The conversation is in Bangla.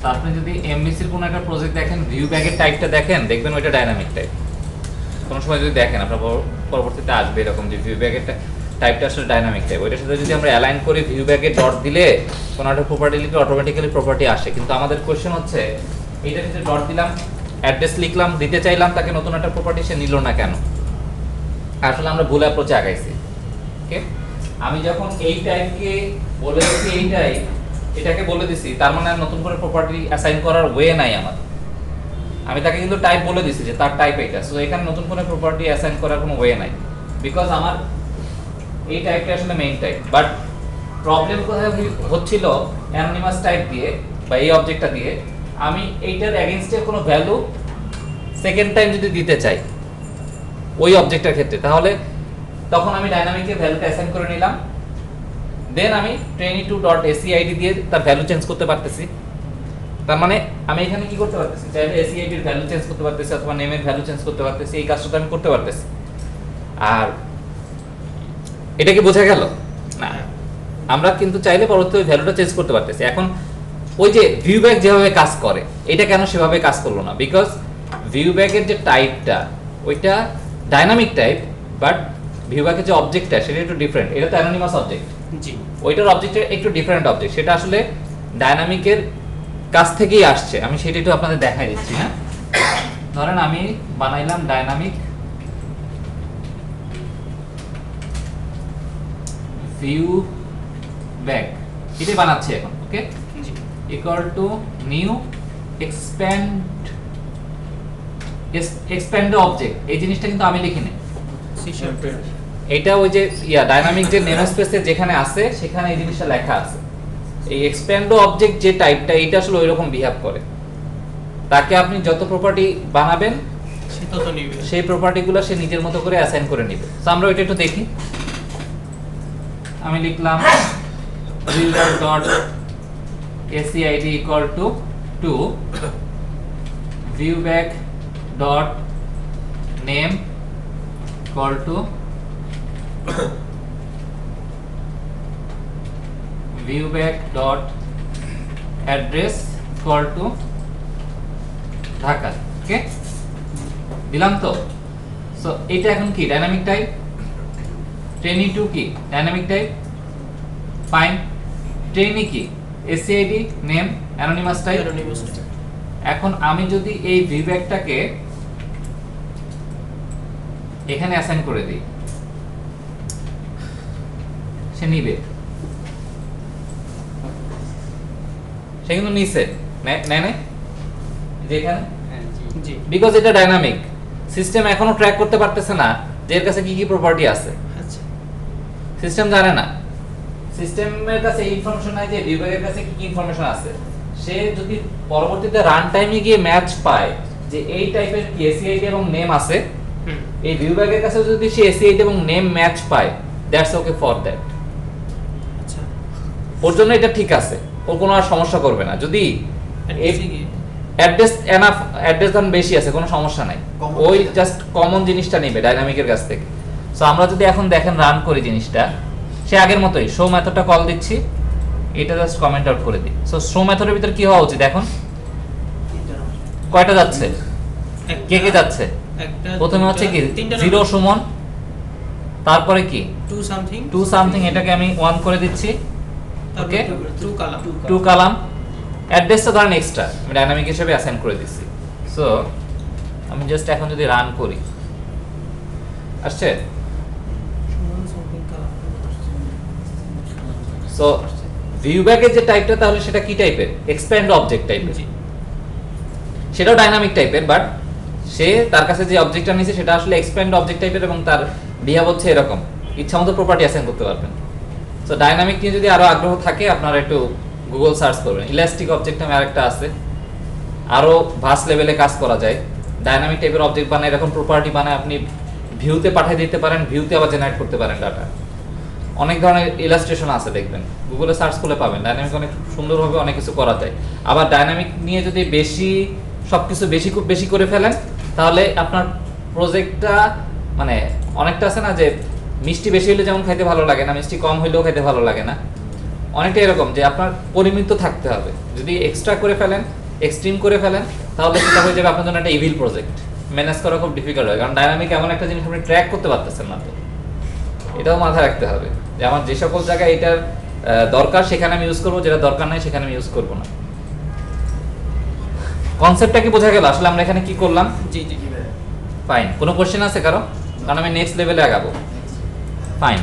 তো আপনি যদি এমবিসির কোনো একটা প্রজেক্ট দেখেন, ভিউ ব্যাগের টাইপটা দেখেন, দেখবেন ওইটা ডাইনামিক টাইপ। কোনো সময় যদি দেখেন আপনার পরবর্তীতে আসবে এরকম যে ভিউ ব্যাগের টাইপটা আসলে ডাইনামিক টাইপ। ওইটার সাথে যদি আমরা অ্যালাইন করি ভিউ ব্যাগে ডট দিলে কোনো একটা প্রপার্টি লিখলে অটোমেটিক্যালি প্রপার্টি আসে। কিন্তু আমাদের কোশ্চেন হচ্ছে এইটার ভিতরে ডট দিলাম, অ্যাড্রেস লিখলাম, দিতে চাইলাম তাকে নতুন একটা প্রপার্টি, সে নিল না কেন? আসলে আমরা ভুল অ্যাপ্রোচে আগাইছি। ওকে, আমি যখন এই টাইপকে বলে দিচ্ছি এই টাইপ, এটাকে বলে দিছি, তার মানে আর নতুন করে প্রপার্টি অ্যাসাইন করার ওয়ে নাই আমার। আমি তাকে কিন্তু টাইপ বলে দিছি যে তার টাইপ এইটা, সো এখানে নতুন করে প্রপার্টি অ্যাসাইন করার কোনো ওয়ে নাই, বিকজ আমার এই টাইপটা আসলে মেইন টাইপ। বাট প্রবলেম কোথায় হচ্ছিল, অ্যানোনিমাস টাইপ দিয়ে বা এই অবজেক্টটা দিয়ে আমি এইটার এগেইনস্টে কোনো ভ্যালু সেকেন্ড টাইম যদি দিতে চাই ওই অবজেক্টের ক্ষেত্রে, তাহলে তখন আমি ডাইনামিকে ভ্যালুটা অ্যাসাইন করে নিলাম, দেন আমি 22.acid দিয়ে তার ভ্যালু চেঞ্জ করতে পারতেছি। তার মানে আমি এখানে কি করতে পারতেছি, চাইলে acid এর ভ্যালু চেঞ্জ করতে পারতেছি অথবা নেমের ভ্যালু চেঞ্জ করতে পারতেছি, এই কাজটা আমি করতে পারতেছি। আর এটা কি বোঝা গেল? না, আমরা কিন্তু চাইলে পরবর্তী ওই ভ্যালুটা চেঞ্জ করতে পারতেছি। এখন ওই যে ভিউ ব্যাগ যেভাবে কাজ করে এটা কেন সেভাবে কাজ করলো না? বিকজ ভিউ ব্যাগের যে টাইপটা ওইটা ডাইনামিক টাইপ, বাট ভিউ ব্যাগের যে অবজেক্টটা সেটা একটু ডিফারেন্ট। এটা তো অ্যানোনিমাস অবজেক্ট, জি, ওইটার অবজেক্টের একটু ডিফারেন্ট অবজেক্ট, সেটা আসলে ডাইনামিকের কাছ থেকেই আসছে। আমি সেটা একটু আপনাদের দেখাই দিচ্ছি। হ্যাঁ, ধরেন আমি বানাইলাম ডাইনামিক ভিউ ব্যাগ, এটাই বানাচ্ছি এখন। Okay, G, equal to new expand object. এই জিনিসটা কিন্তু আমি লিখিনি, C#। এটা ওই যে ডাইনামিক যে নেমস্পেসে যেখানে আছে সেখানে এই জিনিসটা লেখা আছে। এই এক্সপ্যান্ড অবজেক্ট যে টাইপটা এটা আসলে ওইরকম বিহেভ করে, তাকে আপনি যত প্রপার্টি বানাবেন সে তত নিবে। সেই প্রপার্টিগুলো সে নিজের মতো করে অ্যাসাইন করে নেবে। তো আমরা ওইটা একটু দেখি। আমি লিখলাম viewbag.acid equal to viewbag.name equal to viewbag.address equal to Dhaka. ওকে, দিলাম তো। সো এটা এখন কি ডাইনামিক টাইপ, 22 কি ডাইনামিক টাইপ, ফাইন। ট্রেনি কি acid name anonymous type. Anonymous type। এখন আমি যদি এই ভিউব্যাগটাকে এখানে অ্যাসাইন করে দিই, সে নিবে, সে কিন্তু নিছে, নেয় নাই যে এখানে, জি, বিকজ এটা ডাইনামিক। সিস্টেম এখনো ট্র্যাক করতে পারতেছে না যে এর কাছে কি কি প্রপার্টি আছে, আচ্ছা, সিস্টেম জানে না। সিস্টেমের কাছে এই ইনফরমেশন নাই যে ভিউব্যাগের কাছে কি কি ইনফরমেশন আছে। সে যদি পরবর্তীতে রান টাইমে গিয়ে ম্যাচ পায় যে এই টাইপের কি acid এবং নেম আছে, হুম, এই ভিউব্যাগের কাছে যদি সে acid এবং নেম ম্যাচ পায়, দ্যাটস ওকে ফর দ্যাট। আচ্ছা, ওর জন্য এটা ঠিক আছে, ওর কোনো আর সমস্যা করবে না। যদি address-এ গিয়ে অ্যাড্রেস দাম বেশি আছে কোনো সমস্যা নাই, ওই জাস্ট কমন জিনিসটা নেবে ডাইনামিকের কাছ থেকে। সো আমরা যদি এখন দেখেন রান করি জিনিসটা, সে আগের মতোই শো মেথডটা কল দিচ্ছি, এটা জাস্ট কমেন্ট আউট করে দিই। সো শো মেথডের ভিতর কি হওয়া উচিত এখন, কয়টা যাচ্ছে, কে কে যাচ্ছে? একটা, প্রথমে হচ্ছে কি তিনটা 0 সুমন, তারপরে কি 2 something, 2 সামথিং, এটাকে আমি 1 করে দিচ্ছি। তারপরে ওকে, 2 column, 2 কালাম। অ্যাড্রেসটা ধরেন এক্সট্রা আমি ডাইনামিক হিসেবে অ্যাসাইন করে দিচ্ছি। সো আমি জাস্ট এখন যদি রান করি, আসছে। something column। সো ভিউব্যাগের যে টাইপটা তাহলে সেটা কি টাইপের, এক্সপ্যান্ড অবজেক্ট টাইপের। জি, সেটাও ডাইনামিক টাইপের, বাট সে তার কাছে যে অবজেক্টটা নিয়েছে সেটা আসলে এক্সপ্যান্ড অবজেক্ট টাইপের এবং তার বিহেভ হচ্ছে এরকম, ইচ্ছামতো প্রপার্টি অ্যাসাইন করতে পারবেন। সো ডাইনামিক নিয়ে যদি আরো আগ্রহ থাকে আপনারা একটু গুগল সার্চ করবেন, ইলাস্টিক অবজেক্ট নামে আরেকটা আছে, আরো ভাস্ট লেভেলে কাজ করা যায়। ডাইনামিক টাইপের অবজেক্ট বানায়, এরকম প্রপার্টি বানায় আপনি ভিউতে পাঠিয়ে দিতে পারেন, ভিউতে আবার জেনারেট করতে পারেন ডাটা। অনেক ধরনের ইলাস্ট্রেশন আছে, দেখবেন গুগলে সার্চ করলে পাবেন। ডাইনামিক অনেক সুন্দরভাবে অনেক কিছু করা যায়। আবার ডাইনামিক নিয়ে যদি সবকিছু খুব বেশি করে ফেলেন, তাহলে আপনার প্রজেক্টটা মানে অনেকটা আছে না যে মিষ্টি বেশি হলে যেমন খাইতে ভালো লাগে না, মিষ্টি কম হইলেও খাইতে ভালো লাগে না, অনেকটা এরকম যে আপনার পরিমিত থাকতে হবে। যদি এক্সট্রা করে ফেলেন, এক্সট্রিম করে ফেলেন, তাহলে সেটা হয়ে যাবে আপনার জন্য একটা ইভিল প্রজেক্ট। ম্যানেজ করা খুব ডিফিকাল্ট হয়, কারণ ডাইনামিক এমন একটা জিনিস আপনি ট্র্যাক করতে পারতেছেন না। তো এটাও মাথায় রাখতে হবে যে আমার যে সকল জায়গায় এটার দরকার সেখানে আমি ইউজ করবো, যেটা দরকার নাই সেখানে আমি ইউজ করবো না। কনসেপ্টটা কি বোঝা গেল আসলে আমরা এখানে কি করলাম? জি জি ফাইন। কোনো কোশ্চেন আছে কারো? কারণ আমি নেক্সট লেভেলে আগাবো। ফাইন।